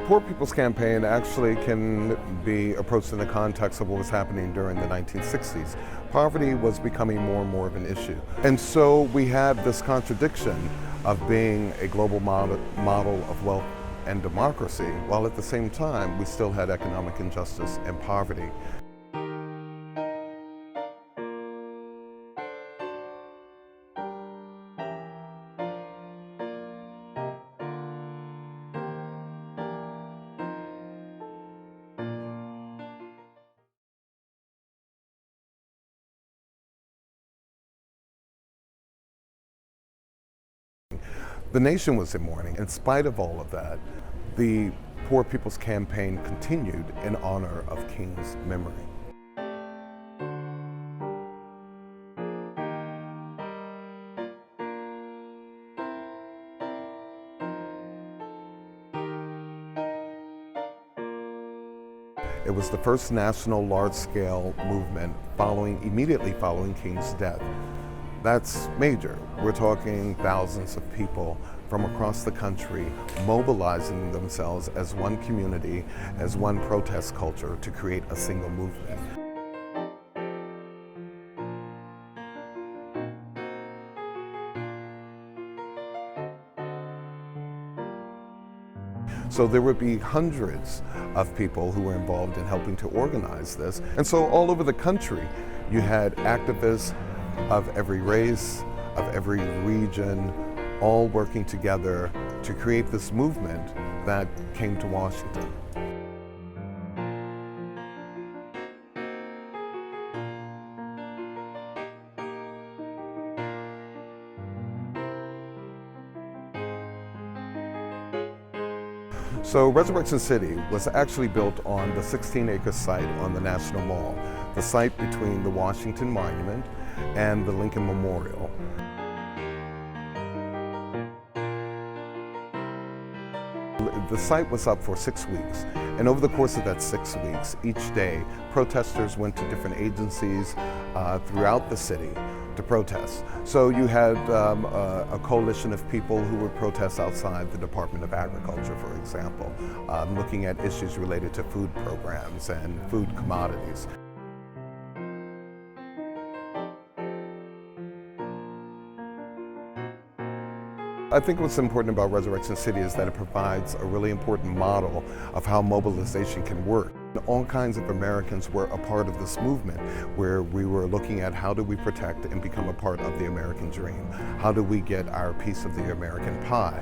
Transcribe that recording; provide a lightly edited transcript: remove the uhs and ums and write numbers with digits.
Poor People's Campaign actually can be approached in the context of what was happening during the 1960s. Poverty was becoming more and more of an issue. And so we had this contradiction of being a global model of wealth and democracy, while at the same time we still had economic injustice and poverty. The nation was in mourning. In spite of all of that, the Poor People's Campaign continued in honor of King's memory. It was the first national large-scale movement immediately following King's death. That's major. We're talking thousands of people from across the country mobilizing themselves as one community, as one protest culture to create a single movement. So there would be hundreds of people who were involved in helping to organize this. And so all over the country, you had activists of every race, of every region, all working together to create this movement that came to Washington. So Resurrection City was actually built on the 16-acre site on the National Mall, the site between the Washington Monument and the Lincoln Memorial. The site was up for 6 weeks, and over the course of that 6 weeks, each day, protesters went to different agencies throughout the city to protest. So you had a coalition of people who would protest outside the Department of Agriculture, for example, looking at issues related to food programs and food commodities. I think what's important about Resurrection City is that it provides a really important model of how mobilization can work. All kinds of Americans were a part of this movement where we were looking at how do we protect and become a part of the American dream? How do we get our piece of the American pie?